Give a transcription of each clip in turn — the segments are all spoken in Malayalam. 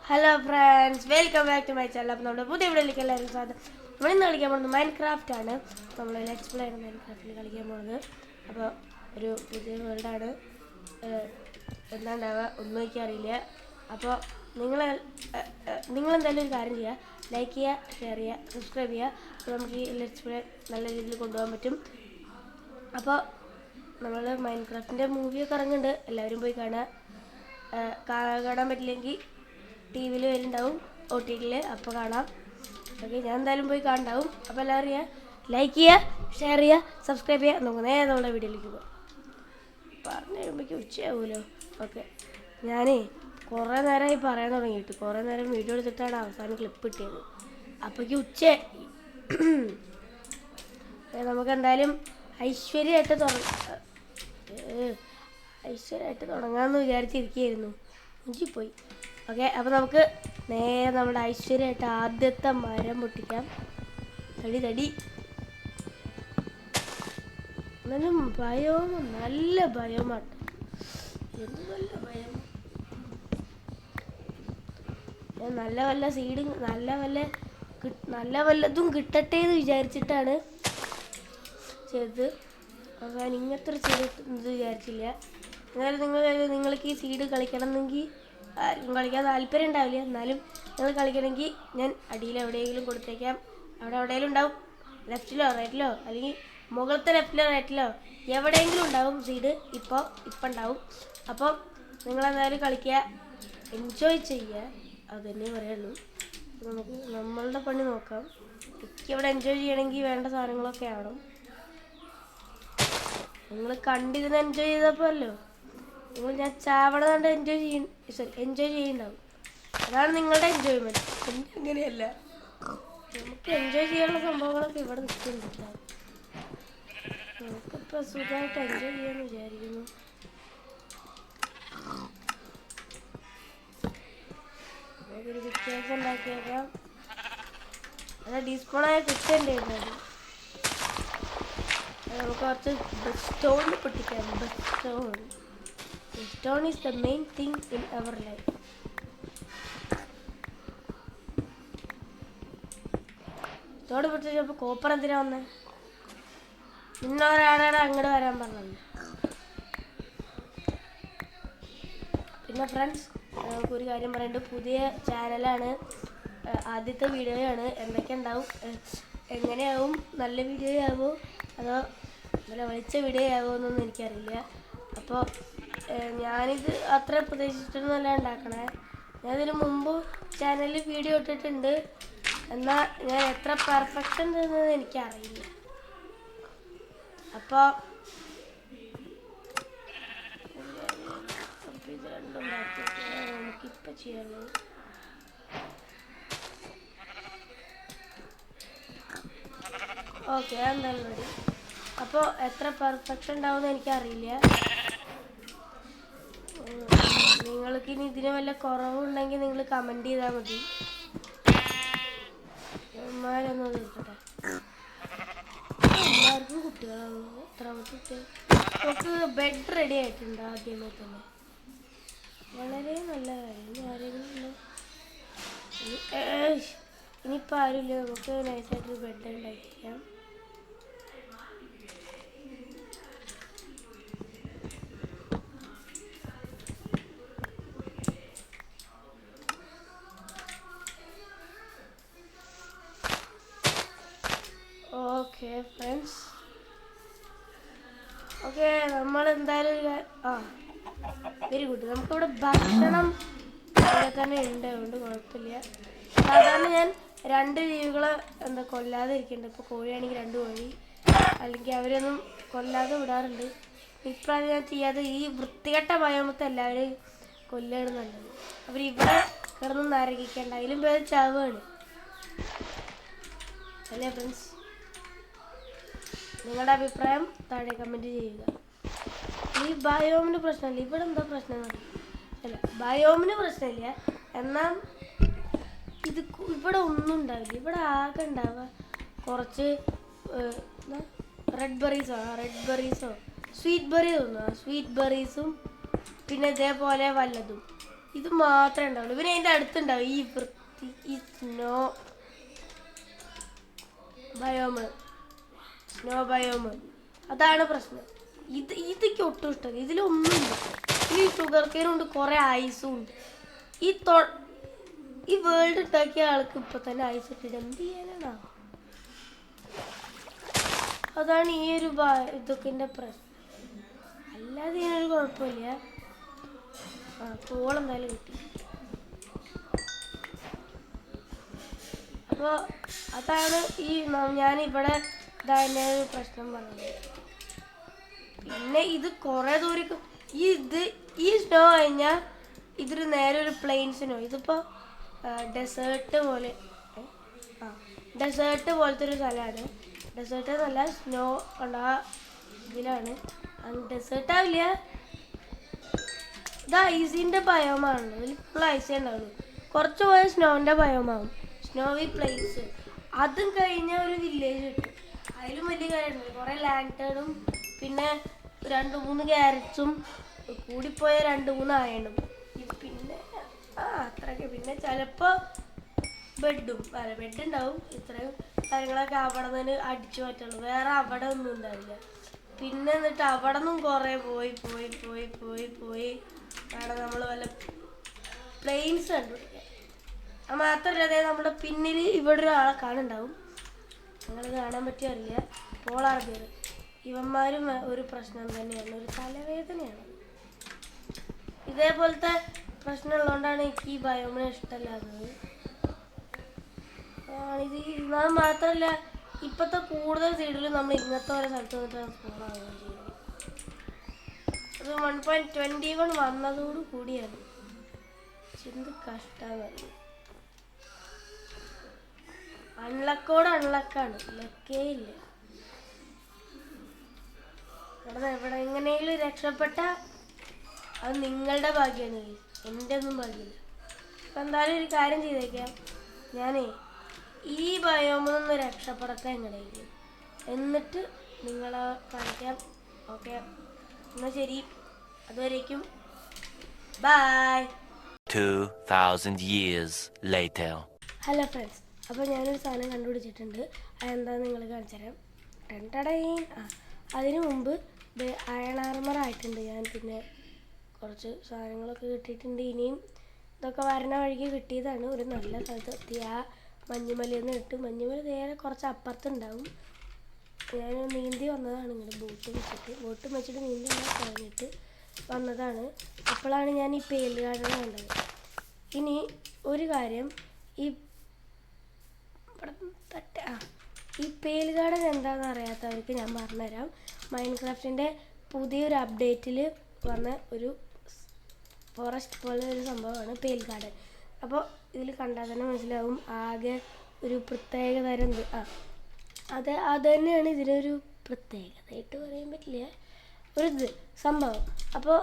Hello friends, welcome back to my channel. അപ്പോൾ നമ്മുടെ പുതിയ വീഡിയോയിലേക്ക് എല്ലാവരും സ്വാഗതം. നമ്മളിന്ന് കളിക്കാൻ പോകുന്നത് മൈൻക്രാഫ്റ്റ് ആണ്. നമ്മൾ ലെറ്റ്സ് പ്ലേ ആണ് മൈൻക്രാഫ്റ്റിൽ കളിക്കാൻ പോകുന്നത്. അപ്പോൾ ഒരു പുതിയ വേൾഡാണ്. എന്താണ്ടാവുക ഒന്നും എനിക്കറിയില്ല. അപ്പോൾ നിങ്ങളെന്തായാലും ഒരു കാര്യം ചെയ്യുക, ലൈക്ക് ചെയ്യുക, ഷെയർ ചെയ്യുക, സബ്സ്ക്രൈബ് ചെയ്യുക. അപ്പോൾ നമുക്ക് ഈ ലെറ്റ്സ് പ്ലേ നല്ല രീതിയിൽ കൊണ്ടുപോകാൻ പറ്റും. അപ്പോൾ നമ്മൾ മൈൻക്രാഫ്റ്റിൻ്റെ മൂവിയൊക്കെ ഇറങ്ങുന്നുണ്ട്, എല്ലാവരും പോയി കാണാൻ പറ്റില്ലെങ്കിൽ TV-ൽ വരുന്നുണ്ടാവും, OTT-ൽ, അപ്പോൾ കാണാം. ഓക്കെ, ഞാൻ എന്തായാലും പോയി കാണുണ്ടാവും. അപ്പോൾ എല്ലാവരും ലൈക്ക് ചെയ്യുക, ഷെയർ ചെയ്യുക, സബ്സ്ക്രൈബ് ചെയ്യുക. നമുക്ക് നേരെ നമ്മുടെ വീഡിയോയിലേക്ക് പോകാം. പറഞ്ഞു കഴിയുമ്പോഴേക്കും ഉച്ചയാവുമല്ലോ. ഓക്കെ, ഞാനേ കുറേ നേരമായി പറയാൻ തുടങ്ങിയിട്ട്, കുറേ നേരം വീഡിയോ എടുത്തിട്ടാണ് അവസാനം ക്ലിപ്പ് കിട്ടിയത്. അപ്പോഴേക്കും നമുക്ക് എന്തായാലും ഐശ്വര്യമായിട്ട് തുടങ്ങാമെന്ന് വിചാരിച്ചിരിക്കുകയായിരുന്നു. പോയി. ഓക്കെ, അപ്പോൾ നമുക്ക് നേരെ നമ്മുടെ ഐശ്വര്യമായിട്ട് ആദ്യത്തെ മരം പൊട്ടിക്കാം. തടി എന്നാലും ഭയവും നല്ല ഭയമാണ്. എന്ത് നല്ല ഭയം. നല്ല വല്ല സീഡും നല്ല വല്ലതും കിട്ടട്ടെ എന്ന് വിചാരിച്ചിട്ടാണ് ചെയ്തത്. അപ്പോൾ ഞാൻ ഇങ്ങനത്തെ ഒരു സീഡ് ഇത് വിചാരിച്ചില്ല. എന്നാലും നിങ്ങൾക്ക് ഈ സീഡ് കളിക്കണമെന്നെങ്കിൽ ആർക്കും കളിക്കാൻ താല്പര്യം ഉണ്ടാവില്ല. എന്നാലും നിങ്ങൾ കളിക്കണമെങ്കിൽ ഞാൻ അടിയിൽ എവിടെയെങ്കിലും കൊടുത്തേക്കാം. അവിടെ എവിടെയെങ്കിലും ഉണ്ടാവും, ലെഫ്റ്റിലോ റൈറ്റിലോ, അല്ലെങ്കിൽ മുകളിലത്തെ ലെഫ്റ്റിലോ റൈറ്റിലോ എവിടെയെങ്കിലും ഉണ്ടാവും സീഡ്. ഇപ്പം ഉണ്ടാവും. അപ്പം നിങ്ങളെന്തായാലും കളിക്കുക, എൻജോയ് ചെയ്യുക, അതുതന്നെ പറയുള്ളൂ. നമുക്ക് നമ്മളുടെ പണി നോക്കാം. എനിക്കിവിടെ എൻജോയ് ചെയ്യണമെങ്കിൽ വേണ്ട സാധനങ്ങളൊക്കെ ആവണം. നിങ്ങൾ കണ്ടിരുന്ന് എൻജോയ് ചെയ്തപ്പോഴല്ലോ ഞാൻ ചാവണ കണ്ട് എൻജോയ് ചെയ്യുന്നുണ്ടാവും. അതാണ് നിങ്ങളുടെ എൻജോയ്മെൻറ്റ്. എനിക്ക് അങ്ങനെയല്ല. നമുക്ക് എൻജോയ് ചെയ്യാനുള്ള സംഭവങ്ങളൊക്കെ ഇവിടെ നിൽക്കുന്നുണ്ട്. നമുക്കിപ്പോൾ സുഖമായിട്ട് എൻജോയ് ചെയ്യാമെന്ന് വിചാരിക്കുന്നു. നമുക്കൊരു വ്യത്യാസം ഉണ്ടാക്കിയേക്കാം. അത് ഡിസ്പോണായ കുറ്റല്ലേ ഉള്ളത്. നമുക്ക് കുറച്ച് സ്റ്റോൺ പൊട്ടിക്കാം. Stone is the main thing in our life. Stone പൊട്ടിച്ചപ്പോൾ കോപ്പർ എന്തിനാ വന്നേ? ഇന്നൊരാളാണ് അങ്ങോട്ട് വരാൻ പറഞ്ഞത്. പിന്നെ ഫ്രണ്ട്സ്, നമുക്കൊരു കാര്യം പറയുന്നുണ്ട്. പുതിയ ചാനലാണ്, ആദ്യത്തെ വീഡിയോയാണ്. എന്തൊക്കെ ഉണ്ടാവും, എങ്ങനെയാവും, നല്ല വീഡിയോ ആവുമോ അതോ നല്ല വിളിച്ച വീഡിയോ ആവുമോ എന്നൊന്നും എനിക്കറിയില്ല. അപ്പോൾ ഞാനിത് അത്ര പ്രതീക്ഷിച്ചിട്ടൊന്നുമല്ല ഉണ്ടാക്കണേ. ഞാനിതിന് മുമ്പ് ചാനലിൽ വീഡിയോ ഇട്ടിട്ടുണ്ട്. എന്നാൽ ഞാൻ എത്ര പെർഫെക്റ്റ് ഉണ്ടെന്ന് എനിക്കറിയില്ല. അപ്പോൾ ഇത് രണ്ടും നമുക്കിപ്പോൾ ചെയ്യാനുള്ളത്. ഓക്കെ, എന്തായാലും റെഡി. അപ്പോൾ എത്ര പെർഫെക്റ്റ് ഉണ്ടാവുമെന്ന് എനിക്കറിയില്ല. നിങ്ങൾക്ക് ഇനി ഇതിന് വല്ല കുറവുണ്ടെങ്കിൽ നിങ്ങൾ കമൻറ്റ് ചെയ്താൽ മതി. അമ്മമാരൊന്നും തീർക്കട്ടെ. എല്ലാവർക്കും കുട്ടികളാണ്. എത്രാമത്തെ കുട്ടികൾ? നമുക്ക് ബെഡ് റെഡി ആയിട്ടുണ്ട് ആദ്യമേ തന്നെ. വളരെ നല്ല കാര്യം. ആരെങ്കിലും ഉണ്ടോ? ഇനിയിപ്പോൾ ആരുമില്ല. നമുക്ക് നൈസായിട്ടൊരു ബെഡ് ഉണ്ടാക്കിക്കാം. ഓക്കെ ഫ്രണ്ട്സ്, ഓക്കെ നമ്മളെന്തായാലും വെരി ഗുഡ്. നമുക്കിവിടെ ഭക്ഷണം ഇവിടെ തന്നെ ഉണ്ട്, അതുകൊണ്ട് കുഴപ്പമില്ല. സാധാരണ ഞാൻ 2 ജീവികളെ കൊല്ലാതെ ഇരിക്കുന്നുണ്ട്. ഇപ്പോൾ കോഴിയാണെങ്കിൽ 2 കോഴി, അല്ലെങ്കിൽ അവരൊന്നും കൊല്ലാതെ വിടാറുണ്ട്. ഇപ്രാവശ്യം ഞാൻ ചെയ്യാതെ ഈ വൃത്തികെട്ട ഭയമത്തെ എല്ലാവരും കൊല്ലാണ് നല്ലത്. അവരിവിടെ കിടന്ന് നരകിക്കേണ്ട, അതിലും പേര് ചാവുകയാണ് അല്ലേ ഫ്രണ്ട്സ്? നിങ്ങളുടെ അഭിപ്രായം താഴെ കമൻറ്റ് ചെയ്യുക. ഈ ബയോമിന് പ്രശ്നമില്ല. ഇവിടെ എന്താ പ്രശ്നം അല്ല, ബയോമിന് പ്രശ്നമില്ല. എന്നാൽ ഇവിടെ ഒന്നും ഉണ്ടാവില്ല. ഇവിടെ ആകെ ഉണ്ടാവുക കുറച്ച് റെഡ് ബെറീസോ സ്വീറ്റ് ബെറി തോന്നുക, സ്വീറ്റ് ബെറീസും പിന്നെ ഇതേപോലെ വല്ലതും ഇത് മാത്രമേ ഉണ്ടാവുള്ളൂ. പിന്നെ അതിൻ്റെ അടുത്തുണ്ടാവും ഈ സ്നോ ബയോമ്. അതാണ് പ്രശ്നം. ഇതൊക്കെ ഒട്ടും ഇഷ്ടമല്ല. ഇതിലൊന്നുമില്ല. ഈ ഷുഗർ കെയിനും ഉണ്ട്, കുറേ ഐസും ഉണ്ട്. ഈ വേൾഡ് ഉണ്ടാക്കിയ ആൾക്ക് ഇപ്പൊ തന്നെ ഐസ് ഇട്ടിട്ട് എന്ത് ചെയ്യാനാണ്? അതാണ് ഈ ഒരു ഇതൊക്കെ പ്രശ്നം. അല്ലാതെ ഇതിനൊരു കുഴപ്പമില്ല. കോളെന്തായാലും കിട്ടി. അപ്പോൾ അതാണ് ഞാനിവിടെ ഇതായ ഒരു പ്രശ്നം പറഞ്ഞത്. പിന്നെ ഇത് കുറേ ദൂരം ഈ സ്നോ കഴിഞ്ഞാൽ ഇതൊരു നേരെ ഒരു പ്ലെയിൻ സ്നോ. ഇതിപ്പോൾ ഡെസേർട്ട് പോലത്തെ ഒരു സ്ഥലമാണ്. ഡെസേർട്ട് എന്നല്ല, സ്നോ ഇതിലാണ്. ഡെസേർട്ട് ആവില്ല, ഇത് ഐസിൻ്റെ ബയോമാണല്ലോ. ഇതിൽ ഫുൾ ഐസേ ഉണ്ടാവുള്ളൂ. കുറച്ച് പോയ സ്നോൻ്റെ ബയോമാവും, സ്നോവി പ്ലേസ്. അതും കഴിഞ്ഞ ഒരു വില്ലേജ് കിട്ടും. അതിലും വലിയ കാര്യമുണ്ട്. കുറേ ലാൻറ്റേണും പിന്നെ 2-3 ക്യാരറ്റ്സും കൂടിപ്പോയ 2-3 അയണും. പിന്നെ അത്രയൊക്കെ. പിന്നെ ചിലപ്പോൾ ബെഡ് ഉണ്ടാവും. ഇത്രയും കാര്യങ്ങളൊക്കെ അവിടെ നിന്ന് അടിച്ചു മാറ്റുള്ളൂ. വേറെ അവിടെ ഒന്നും ഉണ്ടാവില്ല. പിന്നെ എന്നിട്ട് അവിടെ നിന്നും കുറേ പോയി അവിടെ നമ്മൾ വല്ല പ്ലെയിൻസ് കണ്ടുപിടിക്കുക. അത് മാത്രമല്ല, അതായത് നമ്മുടെ പിന്നിൽ ഇവിടെ ഒരാളെ കാണുന്നുണ്ടാവും. നിങ്ങൾ കാണാൻ പറ്റിയറിയില്ല. Polar beer. ഇവന്മാരും ഒരു പ്രശ്നം തന്നെയാണ്, ഒരു തലവേദനയാണ്. ഇതേപോലത്തെ പ്രശ്നമുള്ളതുകൊണ്ടാണ് എനിക്ക് ഈ ബയോമിനെ ഇഷ്ടമല്ലാത്തത്. അത് മാത്രമല്ല, ഇപ്പോഴത്തെ കൂടുതൽ സൈഡിലും നമ്മൾ ഇങ്ങനത്തെ ഓരോ സ്ഥലത്ത് വന്നിട്ടാണ് സ്പോണാവുകയും ചെയ്യുന്നത്. അത് 1.21 വന്നതോടു കൂടിയാണ്. എന്ത് കഷ്ടമാണ്. അൺലക്കാണ്, ലക്കേ ഇല്ല. ഇവിടെ എങ്ങനെയെങ്കിലും രക്ഷപ്പെട്ട അത് നിങ്ങളുടെ ഭാഗ്യമാണ്, എൻ്റെ ഒന്നും ഭാഗ്യമില്ല. അപ്പം എന്തായാലും ഒരു കാര്യം ചെയ്തേക്കാം, ഞാനേ ഈ ബയോമിൽ നിന്ന് രക്ഷപ്പെടട്ടെ എങ്ങനെയെങ്കിലും, എന്നിട്ട് നിങ്ങളെ കാണിക്കാം. ഓക്കെ, എന്നാൽ ശരി, അതുവരേക്കും bye. 2000 years later. Hello friends, അപ്പോൾ ഞാനൊരു സാധനം കണ്ടുപിടിച്ചിട്ടുണ്ട്. അതെന്താണെന്ന് നിങ്ങൾ കാണിച്ചു തരാം. അതിനു മുമ്പ് അയൺ ആർമർ ആയിട്ടുണ്ട് ഞാൻ. പിന്നെ കുറച്ച് സാധനങ്ങളൊക്കെ കിട്ടിയിട്ടുണ്ട്. ഇനിയും ഇതൊക്കെ വരണ വഴിക്ക് കിട്ടിയതാണ്. ഒരു നല്ല സ്ഥലത്ത് എത്തി. ആ മഞ്ഞുമലയിൽ നിന്ന് ഇട്ട്, മഞ്ഞുമല നേരെ കുറച്ച് അപ്പുറത്തുണ്ടാവും. ഞാൻ നീന്തി വന്നതാണ്. ഇങ്ങനെ ബോട്ട് വെച്ചിട്ട് നീന്തി കഴിഞ്ഞിട്ട് വന്നതാണ്. അപ്പോഴാണ് ഞാൻ ഈ പേൽ ഗാർഡൻ കണ്ടത്. ഇനി ഒരു കാര്യം, ഈ പേൽ ഗാർഡൻ എന്താണെന്ന് അറിയാത്തവർക്ക് ഞാൻ പറഞ്ഞുതരാം. മൈൻക്രാഫ്റ്റിൻ്റെ പുതിയൊരു അപ്ഡേറ്റിൽ വന്ന ഒരു ഫോറസ്റ്റ് പോലെ ഒരു സംഭവമാണ് പേൽ ഗാർഡൻ. അപ്പോൾ ഇതിൽ കണ്ടാൽ തന്നെ മനസ്സിലാവും, ആകെ ഒരു പ്രത്യേക തരം അത് തന്നെയാണ് ഇതിനൊരു പ്രത്യേകതയായിട്ട് പറയാൻ പറ്റില്ല, ഒരു സംഭവം. അപ്പോൾ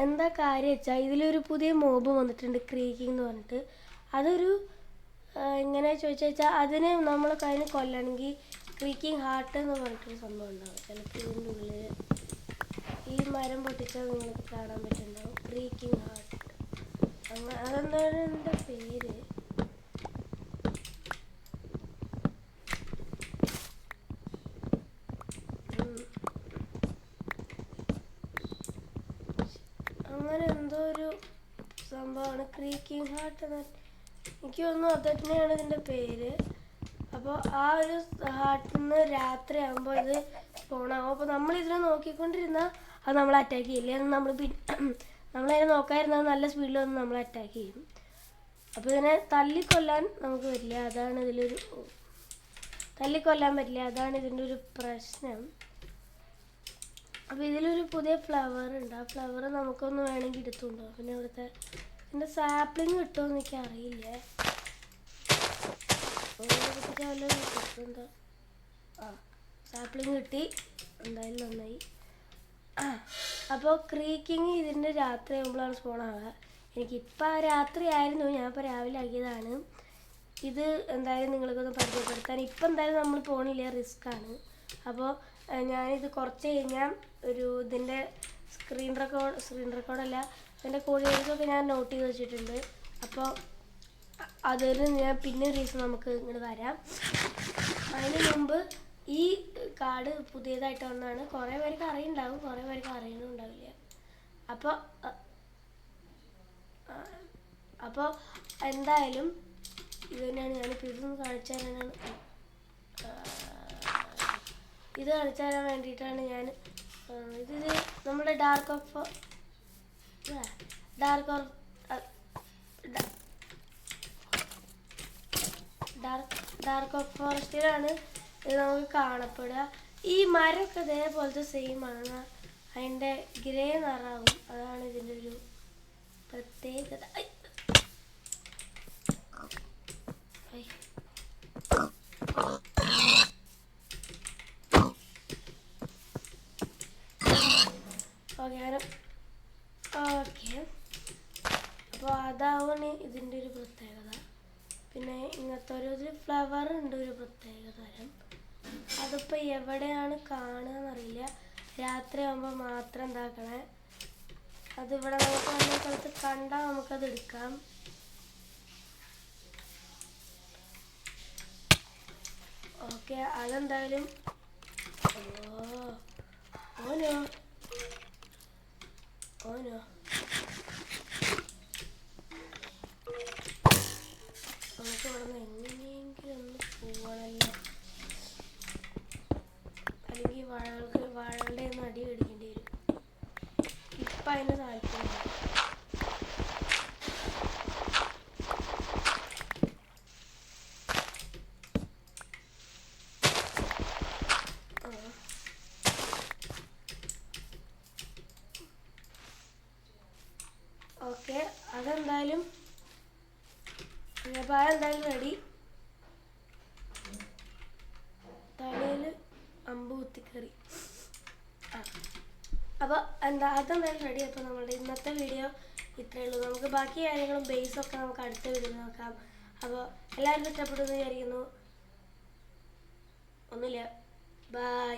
എന്താ കാര്യം വെച്ചാൽ, ഇതിലൊരു പുതിയ മോബ് വന്നിട്ടുണ്ട്, ക്രീക്കിംഗ് എന്ന് പറഞ്ഞിട്ട്. അതൊരു എങ്ങനെ ചോദിച്ചാൽ, അതിന് നമ്മൾ അതിന് കൊല്ലണമെങ്കിൽ ക്രീക്കിംഗ് ഹാർട്ട് എന്ന് പറഞ്ഞിട്ടൊരു സംഭവം ഉണ്ടാവും. ചിലപ്പോൾ ഇതിൻ്റെ ഉള്ളിൽ ഈ മരം പൊട്ടിച്ചാൽ നിങ്ങൾക്ക് കാണാൻ പറ്റുന്നുണ്ടാവും, ക്രീക്കിംഗ് ഹാർട്ട്. അതെന്താണ് എൻ്റെ പേര്. അങ്ങനെ എന്തോ ഒരു സംഭവമാണ് ക്രീക്കിംഗ് ഹാർട്ട് എന്ന്. എനിക്ക് തോന്നുന്നു അത് തന്നെയാണ് ഇതിൻ്റെ പേര്. അപ്പോൾ ആ ഒരു ഹാർട്ടിൽ നിന്ന് രാത്രി ആകുമ്പോൾ ഇത് സ്പോണാകും. അപ്പോൾ നമ്മളിതിനെ നോക്കിക്കൊണ്ടിരുന്നാൽ അത് നമ്മളെ അറ്റാക്ക് ചെയ്യില്ല. നമ്മളതിനെ നോക്കാതിരുന്നാൽ നല്ല സ്പീഡിൽ വന്ന് നമ്മളെ അറ്റാക്ക് ചെയ്യും. അപ്പോൾ ഇതിനെ തല്ലിക്കൊല്ലാൻ നമുക്ക് പറ്റില്ല. അതാണ് തല്ലിക്കൊല്ലാൻ പറ്റില്ല. അതാണ് ഇതിൻ്റെ ഒരു പ്രശ്നം. അപ്പോൾ ഇതിലൊരു പുതിയ ഫ്ലവർ ഉണ്ട്. ആ ഫ്ലവർ നമുക്കൊന്ന് വേണമെങ്കിൽ എടുത്തുകൊണ്ടോ. പിന്നെ ഇവിടുത്തെ ഇതിൻ്റെ സാപ്ലിങ് കിട്ടുമെന്ന് എനിക്ക് അറിയില്ല. കിട്ടുന്നുണ്ടോ? സാപ്ലിങ് കിട്ടി, എന്തായാലും നന്നായി. അപ്പോൾ ക്രീക്കിങ് ഇതിൻ്റെ രാത്രി ആകുമ്പോഴാണ് സ്പോൺ ആവുക. എനിക്കിപ്പോൾ രാത്രി ആയിരുന്നു, ഞാനിപ്പോൾ രാവിലെ ആക്കിയതാണ്. ഇത് എന്തായാലും നിങ്ങൾക്കൊന്ന് പരിചയപ്പെടുത്താൻ. ഇപ്പം എന്തായാലും നമ്മൾ പോണില്ല, റിസ്ക്കാണ്. അപ്പോൾ ഞാനിത് കുറച്ച് കഴിഞ്ഞാൽ ഇതിൻ്റെ സ്ക്രീൻ റെക്കോർഡല്ല, എൻ്റെ കോഡിനേഴ്സൊക്കെ ഞാൻ നോട്ട് ചെയ്ത് വെച്ചിട്ടുണ്ട്. അപ്പോൾ അതിന് ഞാൻ പിന്നെ ഒരു ദിവസം നമുക്ക് ഇങ്ങോട്ട് വരാം. അതിന് മുമ്പ് ഈ കാർഡ് പുതിയതായിട്ട് വന്നതാണ്. കുറേ പേർക്ക് അറിയുന്നുണ്ടാവും, കുറേ പേർക്ക് അറിയുന്നുണ്ടാവില്ല. അപ്പോൾ എന്തായാലും ഇത് തന്നെയാണ് ഞാനിപ്പോൾ ഇതൊന്ന് കാണിച്ചു തരാനാണ്. ഇത് കാണിച്ചു തരാൻ വേണ്ടിയിട്ടാണ് ഞാൻ ഇത് നമ്മുടെ ഡാർക്ക് ഓഫ് ഫോറസ്റ്റിലാണ് ഇത് നമുക്ക് കാണപ്പെടുക. ഈ മരമൊക്കെ ഇതേപോലത്തെ സെയിം ആണ്, അതിൻ്റെ ഗ്രേ നിറാവും. അതാണ് ഇതിൻ്റെ ഒരു പ്രത്യേകത. ഓക്കെ, അപ്പോൾ അതാണ് ഇതിൻ്റെ ഒരു പ്രത്യേകത. പിന്നെ ഇങ്ങനത്തെ ഒരു ഫ്ലവർ ഉണ്ട്, ഒരു പ്രത്യേക തരം. അതിപ്പോൾ എവിടെയാണ് കാണുക എന്നറിയില്ല. രാത്രി ആകുമ്പോൾ മാത്രം എന്താക്കണേ, അതിവിടെ നമുക്ക് നല്ല സ്ഥലത്ത് കണ്ടാൽ നമുക്കത് എടുക്കാം. ഓക്കെ, അതെന്തായാലും ഓനോ നമുക്ക് ഇവിടെ നിന്ന് എങ്ങനെയെങ്കിലും ഒന്ന് പോവാണല്ലോ, അല്ലെങ്കിൽ വാഴകളുടെ ഒന്ന് അടി മേടിക്കേണ്ടി വരും. ഇപ്പം അതിന് താല്പര്യമില്ല. ഓക്കെ, അതെന്തായാലും റെഡി. തലയിൽ അമ്പ് കുത്തിക്കറി. അപ്പോൾ അതെന്തായാലും റെഡി. അപ്പോൾ നമ്മളുടെ ഇന്നത്തെ വീഡിയോ ഇത്രയേ ഉള്ളൂ. നമുക്ക് ബാക്കി കാര്യങ്ങളും ബേസൊക്കെ നമുക്ക് അടുത്ത വീഡിയോ നോക്കാം. അപ്പോൾ എല്ലാവർക്കും ഇഷ്ടപ്പെടുമെന്ന് വിചാരിക്കുന്നു. ഒന്നുമില്ല, ബൈ.